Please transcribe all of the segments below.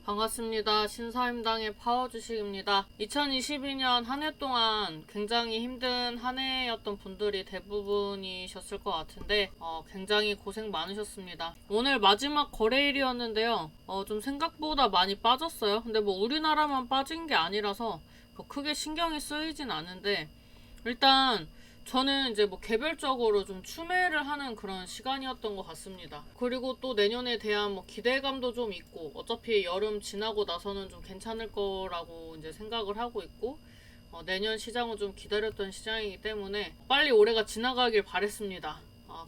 반갑습니다. 신사임당의 파워주식입니다. 2022년 한 해 동안 굉장히 힘든 한 해였던 분들이 대부분이셨을 것 같은데 굉장히 고생 많으셨습니다. 오늘 마지막 거래일이었는데요. 좀 생각보다 많이 빠졌어요. 근데 뭐 우리나라만 빠진 게 아니라서 크게 신경이 쓰이진 않은데 일단 저는 이제 뭐 개별적으로 좀 추매를 하는 그런 시간이었던 것 같습니다. 그리고 또 내년에 대한 뭐 기대감도 좀 있고, 어차피 여름 지나고 나서는 좀 괜찮을 거라고 이제 생각을 하고 있고, 내년 시장은 좀 기다렸던 시장이기 때문에 빨리 올해가 지나가길 바랬습니다.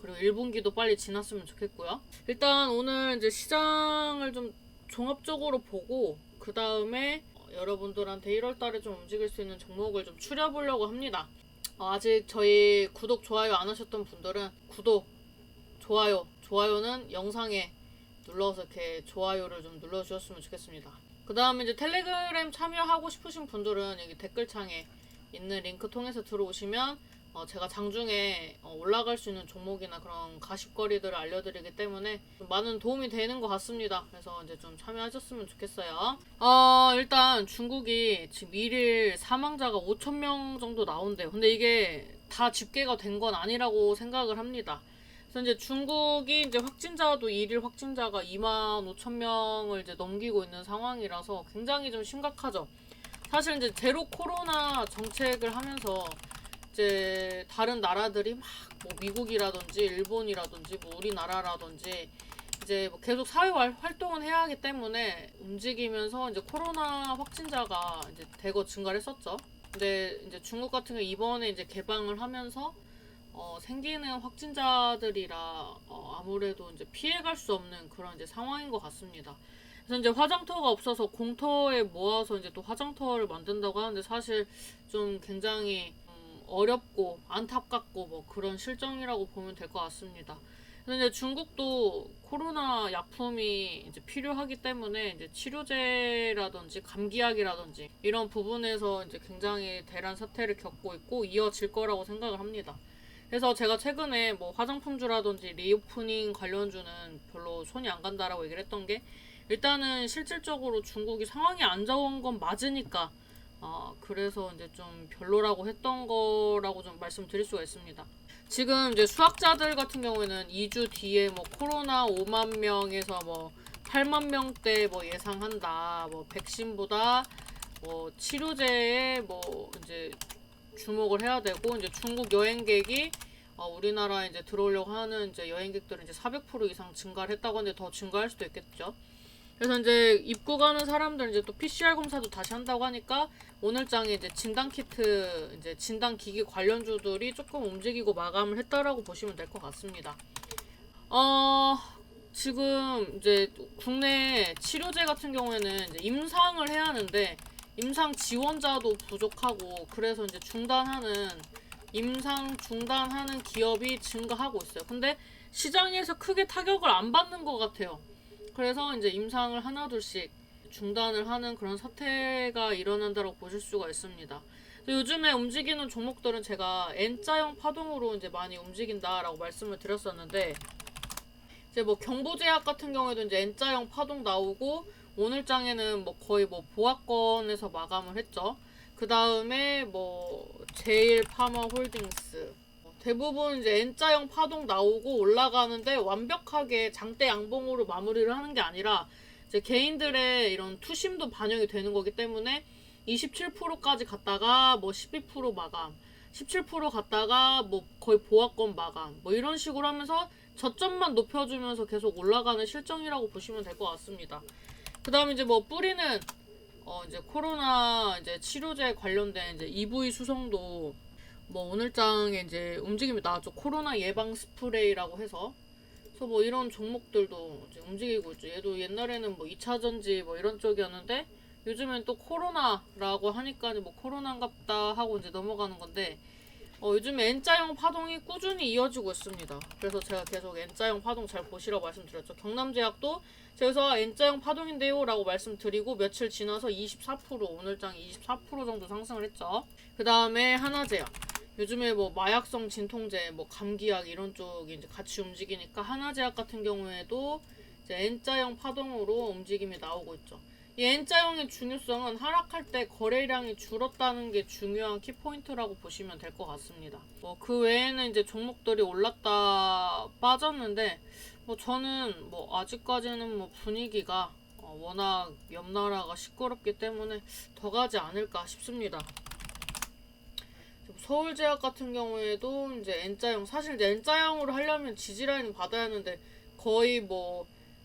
그리고 1분기도 빨리 지났으면 좋겠고요. 일단 오늘 이제 시장을 좀 종합적으로 보고, 그 다음에 여러분들한테 1월 달에 좀 움직일 수 있는 종목을 좀 추려보려고 합니다. 아직 저희 구독, 좋아요 안 하셨던 분들은 구독, 좋아요는 영상에 눌러서 이렇게 좋아요를 좀 눌러주셨으면 좋겠습니다. 그 다음에 이제 텔레그램 참여하고 싶으신 분들은 여기 댓글창에 있는 링크 통해서 들어오시면 제가 장중에 올라갈 수 있는 종목이나 그런 가십거리들을 알려드리기 때문에 좀 많은 도움이 되는 것 같습니다. 그래서 이제 좀 참여하셨으면 좋겠어요. 일단 중국이 지금 1일 사망자가 5,000명 정도 나온대요. 근데 이게 다 집계가 된 건 아니라고 생각을 합니다. 그래서 이제 중국이 이제 확진자도 1일 확진자가 25,000명을 이제 넘기고 있는 상황이라서 굉장히 좀 심각하죠. 사실 이제 제로 코로나 정책을 하면서 이제 다른 나라들이 막 뭐 미국이라든지 일본이라든지 뭐 우리나라라든지 이제 뭐 계속 사회 활동은 해야 하기 때문에 움직이면서 이제 코로나 확진자가 이제 대거 증가를 했었죠. 근데 이제 중국 같은 경우 이번에 이제 개방을 하면서 생기는 확진자들이라 아무래도 이제 피해갈 수 없는 그런 이제 상황인 것 같습니다. 그래서 이제 화장터가 없어서 공터에 모아서 이제 또 화장터를 만든다고 하는데 사실 좀 굉장히 어렵고 안타깝고 뭐 그런 실정이라고 보면 될 것 같습니다. 근데 이제 중국도 코로나 약품이 이제 필요하기 때문에 이제 치료제라든지 감기약이라든지 이런 부분에서 이제 굉장히 대란 사태를 겪고 있고 이어질 거라고 생각을 합니다. 그래서 제가 최근에 뭐 화장품주라든지 리오프닝 관련주는 별로 손이 안 간다라고 얘기를 했던 게 일단은 실질적으로 중국이 상황이 안 좋은 건 맞으니까 그래서 이제 좀 별로라고 했던 거라고 좀 말씀드릴 수가 있습니다. 지금 이제 수학자들 같은 경우에는 2주 뒤에 뭐 코로나 5만 명에서 뭐 8만 명대 뭐 예상한다. 뭐 백신보다 뭐 치료제에 뭐 이제 주목을 해야 되고 이제 중국 여행객이 우리나라에 이제 들어오려고 하는 이제 여행객들은 이제 400% 이상 증가를 했다고 하는데 더 증가할 수도 있겠죠. 그래서 이제 입국하는 사람들 이제 또 PCR 검사도 다시 한다고 하니까 오늘장에 이제 진단키트, 이제 진단기기 관련주들이 조금 움직이고 마감을 했다라고 보시면 될 것 같습니다. 지금 이제 국내 치료제 같은 경우에는 이제 임상을 해야 하는데 임상 지원자도 부족하고 그래서 이제 임상 중단하는 기업이 증가하고 있어요. 근데 시장에서 크게 타격을 안 받는 것 같아요. 그래서 이제 임상을 하나둘씩 중단을 하는 그런 사태가 일어난다고 보실 수가 있습니다. 요즘에 움직이는 종목들은 제가 N자형 파동으로 이제 많이 움직인다라고 말씀을 드렸었는데 이제 뭐 경보제약 같은 경우에도 이제 N자형 파동 나오고 오늘장에는 뭐 거의 뭐 보합권에서 마감을 했죠. 그 다음에 뭐 제일파마홀딩스 대부분 이제 N자형 파동 나오고 올라가는데 완벽하게 장대 양봉으로 마무리를 하는 게 아니라 이제 개인들의 이런 투심도 반영이 되는 거기 때문에 27%까지 갔다가 뭐 12% 마감, 17% 갔다가 뭐 거의 보합권 마감, 뭐 이런 식으로 하면서 저점만 높여주면서 계속 올라가는 실정이라고 보시면 될 것 같습니다. 그 다음에 이제 뭐 뿌리는 이제 코로나 이제 치료제 관련된 이제 EV 수송도 뭐 오늘장에 이제 움직임이 나왔죠. 코로나 예방 스프레이라고 해서. 그래서 뭐 이런 종목들도 이제 움직이고 있죠. 얘도 옛날에는 뭐 2차전지 뭐 이런 쪽이었는데 요즘엔 또 코로나라고 하니까 뭐 코로나인갑다 하고 이제 넘어가는 건데 요즘에 N자형 파동이 꾸준히 이어지고 있습니다. 그래서 제가 계속 N자형 파동 잘 보시라고 말씀드렸죠. 경남제약도 제가 N자형 파동인데요 라고 말씀드리고 며칠 지나서 24% 오늘장 24% 정도 상승을 했죠. 그 다음에 하나제약 요즘에 뭐 마약성 진통제, 뭐 감기약 이런 쪽이 이제 같이 움직이니까 하나제약 같은 경우에도 이제 N자형 파동으로 움직임이 나오고 있죠. 이 N자형의 중요성은 하락할 때 거래량이 줄었다는 게 중요한 키포인트라고 보시면 될 것 같습니다. 그 외에는 이제 종목들이 올랐다 빠졌는데 저는 아직까지는 분위기가 워낙 옆 나라가 시끄럽기 때문에 더 가지 않을까 싶습니다. 서울제약 같은 경우에도 이제 N자형, 사실 이제 N자형으로 하려면 지지라인을 받아야 하는데 거의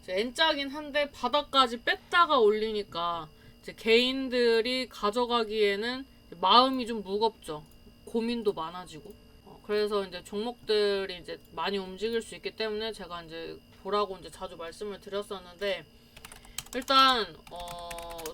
이제 N자긴 한데 바닥까지 뺐다가 올리니까 이제 개인들이 가져가기에는 마음이 좀 무겁죠. 고민도 많아지고. 그래서 이제 종목들이 이제 많이 움직일 수 있기 때문에 제가 이제 보라고 이제 자주 말씀을 드렸었는데, 일단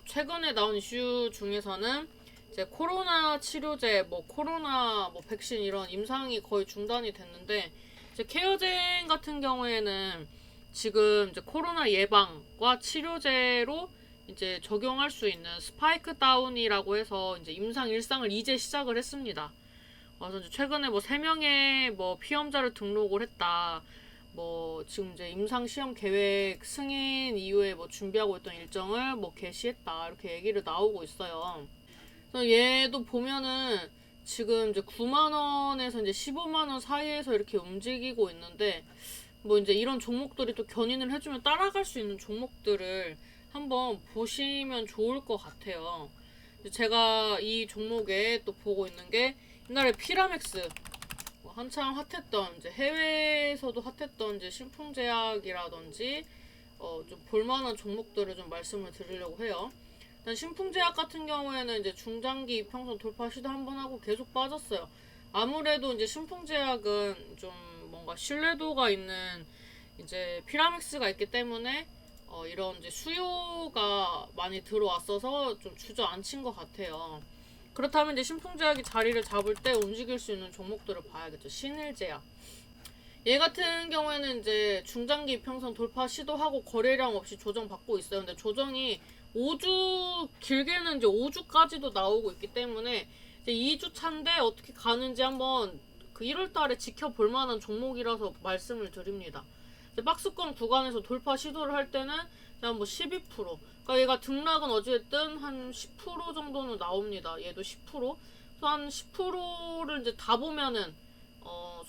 최근에 나온 이슈 중에서는 이제 코로나 치료제, 코로나 백신 이런 임상이 거의 중단이 됐는데, 이제 케어젠 같은 경우에는 지금 이제 코로나 예방과 치료제로 이제 적용할 수 있는 스파이크 다운이라고 해서 이제 임상 일상을 이제 시작을 했습니다. 그래서 이제 최근에 3명의 피험자를 등록을 했다. 지금 이제 임상 시험 계획 승인 이후에 준비하고 있던 일정을 개시했다. 이렇게 얘기를 나오고 있어요. 그래서 얘도 보면은 지금 이제 9만원에서 이제 15만원 사이에서 이렇게 움직이고 있는데, 이제 이런 종목들이 또 견인을 해주면 따라갈 수 있는 종목들을 한번 보시면 좋을 것 같아요. 제가 이 종목에 또 보고 있는 게 옛날에 피라맥스, 한창 핫했던 이제 해외에서도 핫했던 이제 신풍제약이라든지 좀 볼만한 종목들을 좀 말씀을 드리려고 해요. 일단 신풍제약 같은 경우에는 이제 중장기 이평선 돌파 시도 한번 하고 계속 빠졌어요. 아무래도 이제 신풍제약은 좀 뭔가 신뢰도가 있는 이제 피라믹스가 있기 때문에 이런 이제 수요가 많이 들어왔어서 좀 주저앉힌 것 같아요. 그렇다면 이제 신풍제약이 자리를 잡을 때 움직일 수 있는 종목들을 봐야겠죠. 신일제약. 얘 같은 경우에는 이제 중장기 이평선 돌파 시도하고 거래량 없이 조정받고 있어요. 근데 조정이 5주, 길게는 이제 5주까지도 나오고 있기 때문에 이제 2주 차인데 어떻게 가는지 한번 1월 달에 지켜볼 만한 종목이라서 말씀을 드립니다. 박스권 구간에서 돌파 시도를 할 때는 그냥 12%. 그러니까 얘가 등락은 어찌됐든 한 10% 정도는 나옵니다. 얘도 10%. 그래서 한 10%를 이제 다 보면은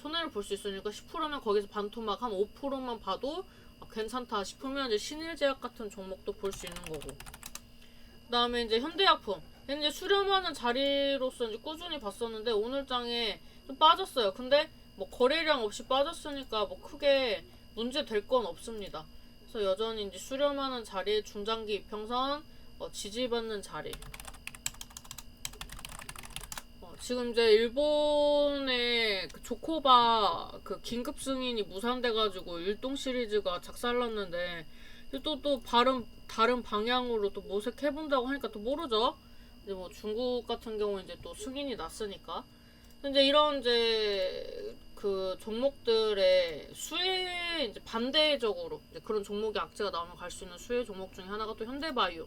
손해를 볼 수 있으니까 10%면 거기서 반토막 한 5%만 봐도 괜찮다 싶으면 이제 신일제약 같은 종목도 볼 수 있는 거고. 그 다음에 이제 현대약품. 이제 수렴하는 자리로서 이제 꾸준히 봤었는데 오늘 장에 좀 빠졌어요. 근데 거래량 없이 빠졌으니까 크게 문제 될 건 없습니다. 그래서 여전히 이제 수렴하는 자리, 중장기 이평선 지지받는 자리. 지금 이제 일본의 조코바 긴급 승인이 무산돼가지고 일동 시리즈가 작살났는데 또 다른 방향으로 또 모색해본다고 하니까 또 모르죠. 이제 중국 같은 경우 이제 또 승인이 났으니까. 근데 이런 이제 종목들의 수혜 이제 반대적으로 이제 그런 종목이 악재가 나오면 갈 수 있는 수혜 종목 중에 하나가 또 현대바이오.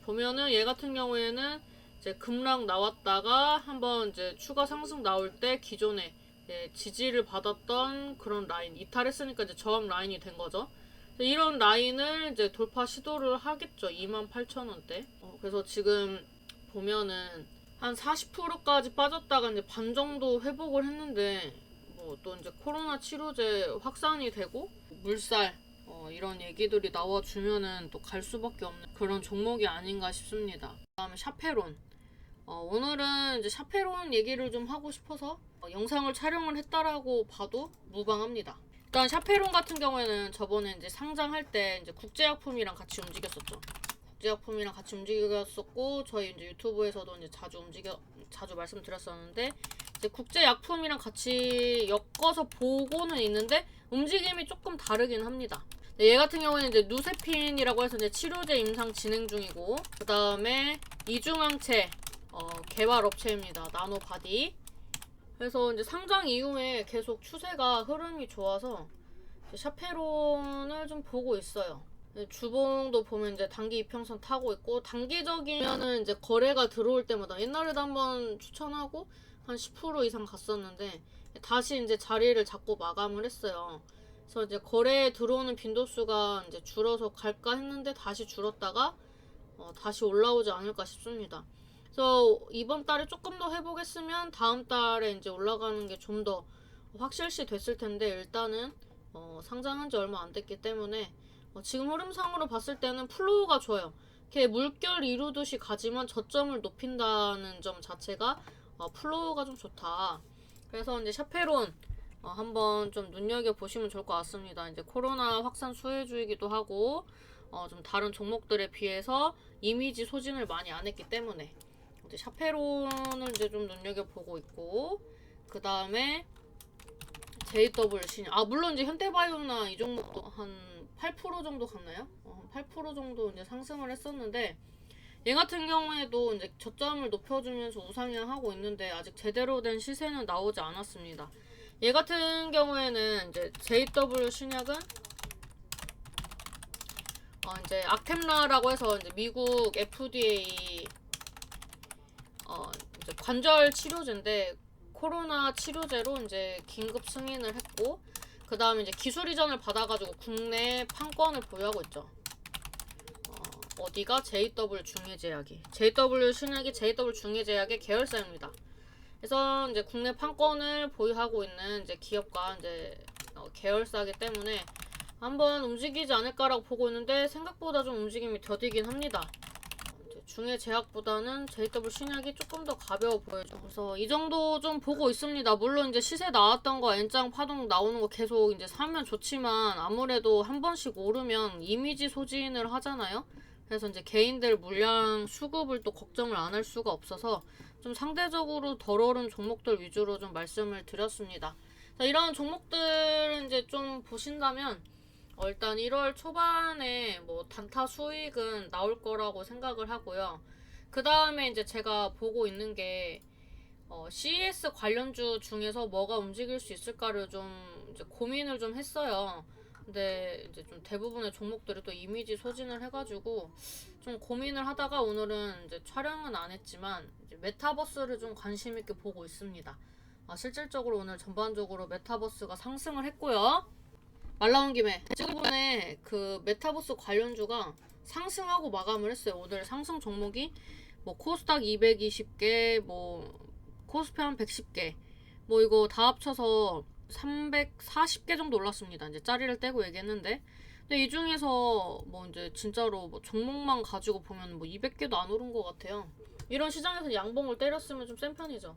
보면은 얘 같은 경우에는 이제 급락 나왔다가 한번 이제 추가 상승 나올 때 기존에 지지를 받았던 그런 라인 이탈했으니까 이제 저항 라인이 된 거죠. 이런 라인을 이제 돌파 시도를 하겠죠. 28,000원대. 그래서 지금 보면은 한 40%까지 빠졌다가 이제 반 정도 회복을 했는데 또 이제 코로나 치료제 확산이 되고 물살 이런 얘기들이 나와주면은 또 갈 수밖에 없는 그런 종목이 아닌가 싶습니다. 그다음에 샤페론. 오늘은 이제 샤페론 얘기를 좀 하고 싶어서 영상을 촬영을 했다라고 봐도 무방합니다. 일단 샤페론 같은 경우에는 저번에 이제 상장할 때 이제 국제약품이랑 같이 움직였었죠. 국제약품이랑 같이 움직였었고 저희 이제 유튜브에서도 이제 자주 말씀드렸었는데 이제 국제약품이랑 같이 엮어서 보고는 있는데 움직임이 조금 다르긴 합니다. 얘 같은 경우에는 이제 누세핀이라고 해서 이제 치료제 임상 진행 중이고 그 다음에 이중항체 개발 업체입니다. 나노바디. 그래서 이제 상장 이후에 계속 추세가 흐름이 좋아서 샤페론을 좀 보고 있어요. 주봉도 보면 이제 단기 이평선 타고 있고 단기적이면은 이제 거래가 들어올 때마다 옛날에도 한번 추천하고 한 10% 이상 갔었는데 다시 이제 자리를 잡고 마감을 했어요. 그래서 이제 거래에 들어오는 빈도수가 이제 줄어서 갈까 했는데 다시 줄었다가 다시 올라오지 않을까 싶습니다. 그래서 이번 달에 조금 더 회복했으면 다음 달에 이제 올라가는 게 좀 더 확실시 됐을 텐데, 일단은 상장한 지 얼마 안 됐기 때문에 지금 흐름상으로 봤을 때는 플로우가 좋아요. 이렇게 물결 이루듯이 가지만 저점을 높인다는 점 자체가 플로우가 좀 좋다. 그래서 이제 샤페론 한번 좀 눈여겨보시면 좋을 것 같습니다. 이제 코로나 확산 수혜주이기도 하고 좀 다른 종목들에 비해서 이미지 소진을 많이 안 했기 때문에 이제 샤페론을 이제 좀 눈여겨보고 있고, 그 다음에 JW 신약. 물론 이제 현대바이오나 이 종목도 한 8% 정도 갔나요? 8% 정도 이제 상승을 했었는데, 얘 같은 경우에도 이제 저점을 높여주면서 우상향하고 있는데 아직 제대로 된 시세는 나오지 않았습니다. 얘 같은 경우에는 이제 JW 신약은 이제 아템라라고 해서 이제 미국 FDA 이제 관절 치료제인데, 코로나 치료제로 이제 긴급 승인을 했고, 그 다음에 이제 기술 이전을 받아가지고 국내 판권을 보유하고 있죠. 어디가 JW 중해제약이, JW 신약이 JW 중해제약의 계열사입니다. 그래서 이제 국내 판권을 보유하고 있는 이제 기업과 이제 계열사이기 때문에 한번 움직이지 않을까라고 보고 있는데, 생각보다 좀 움직임이 더디긴 합니다. 중해제약보다는 JW 신약이 조금 더 가벼워 보여요. 그래서 이 정도 좀 보고 있습니다. 물론 이제 시세 나왔던 거 N장 파동 나오는 거 계속 이제 사면 좋지만, 아무래도 한 번씩 오르면 이미지 소진을 하잖아요. 그래서 이제 개인들 물량 수급을 또 걱정을 안 할 수가 없어서 좀 상대적으로 덜 오른 종목들 위주로 좀 말씀을 드렸습니다. 자, 이런 종목들은 이제 좀 보신다면 일단 1월 초반에 뭐 단타 수익은 나올 거라고 생각을 하고요. 그 다음에 이제 제가 보고 있는 게 CES 관련주 중에서 뭐가 움직일 수 있을까를 좀 이제 고민을 좀 했어요. 근데 이제 좀 대부분의 종목들이 또 이미지 소진을 해가지고 좀 고민을 하다가 오늘은 이제 촬영은 안 했지만 이제 메타버스를 좀 관심 있게 보고 있습니다. 실질적으로 오늘 전반적으로 메타버스가 상승을 했고요. 말 나온 김에 최근에 그 메타버스 관련주가 상승하고 마감을 했어요. 오늘 상승 종목이 뭐 코스닥 220개, 뭐 코스피 한 110개, 뭐 이거 다 합쳐서 340개 정도 올랐습니다. 이제 짜리를 떼고 얘기했는데, 근데 이 중에서 뭐 이제 진짜로 뭐 종목만 가지고 보면 뭐 200개도 안 오른 것 같아요. 이런 시장에서 양봉을 때렸으면 좀 센 편이죠.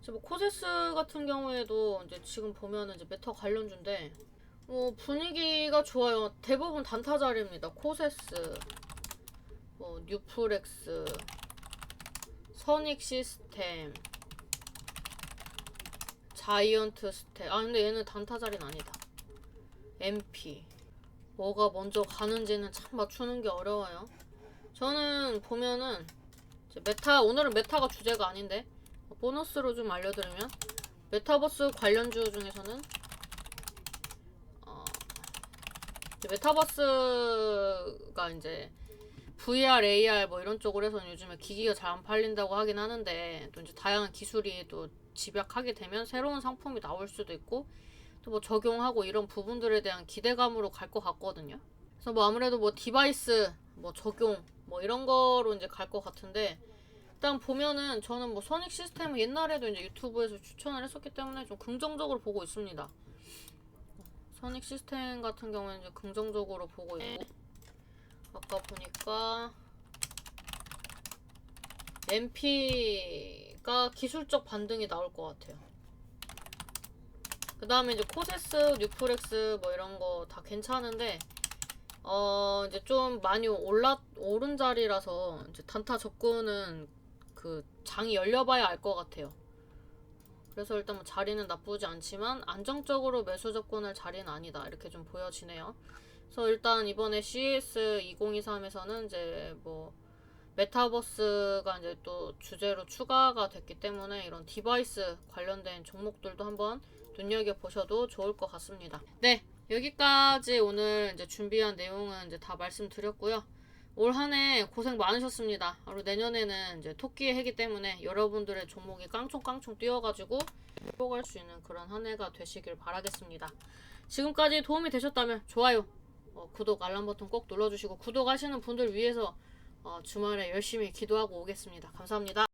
뭐 코세스 같은 경우에도 이제 지금 보면은 이제 메타 관련주인데 분위기가 좋아요. 대부분 단타 자리입니다. 코세스, 뭐 뉴프렉스, 선익 시스템, 자이언트 스텝. 근데 얘는 단타 자리는 아니다. MP. 뭐가 먼저 가는지는 참 맞추는 게 어려워요. 저는 보면은 이제 오늘은 메타가 주제가 아닌데 보너스로 좀 알려드리면, 메타버스 관련주 중에서는 메타버스가 이제 VR, AR 뭐 이런 쪽으로 해서는 요즘에 기기가 잘 안 팔린다고 하긴 하는데, 또 이제 다양한 기술이 또 집약하게 되면 새로운 상품이 나올 수도 있고, 또 뭐 적용하고 이런 부분들에 대한 기대감으로 갈 것 같거든요. 그래서 뭐 아무래도 뭐 디바이스, 뭐 적용, 뭐 이런 거로 이제 갈 것 같은데, 일단 보면은 저는 뭐 선익 시스템은 옛날에도 이제 유튜브에서 추천을 했었기 때문에 좀 긍정적으로 보고 있습니다. 선익 시스템 같은 경우는 이제 긍정적으로 보고 있고, 아까 보니까 MP가 기술적 반등이 나올 것 같아요. 그 다음에 이제 코세스, 뉴프렉스 뭐 이런 거 다 괜찮은데 이제 좀 많이 오른 자리라서 이제 단타 접근은 그 장이 열려봐야 알 것 같아요. 그래서 일단 뭐 자리는 나쁘지 않지만 안정적으로 매수 접근할 자리는 아니다, 이렇게 좀 보여지네요. 그래서 일단 이번에 CES 2023에서는 이제 뭐 메타버스가 이제 또 주제로 추가가 됐기 때문에 이런 디바이스 관련된 종목들도 한번 눈여겨보셔도 좋을 것 같습니다. 네, 여기까지 오늘 이제 준비한 내용은 이제 다 말씀드렸고요. 올 한 해 고생 많으셨습니다. 그리고 내년에는 이제 토끼의 해기 때문에 여러분들의 종목이 깡총깡총 뛰어가지고 회복할 수 있는 그런 한 해가 되시길 바라겠습니다. 지금까지 도움이 되셨다면 좋아요, 구독, 알람 버튼 꼭 눌러주시고 구독하시는 분들 위해서 주말에 열심히 기도하고 오겠습니다. 감사합니다.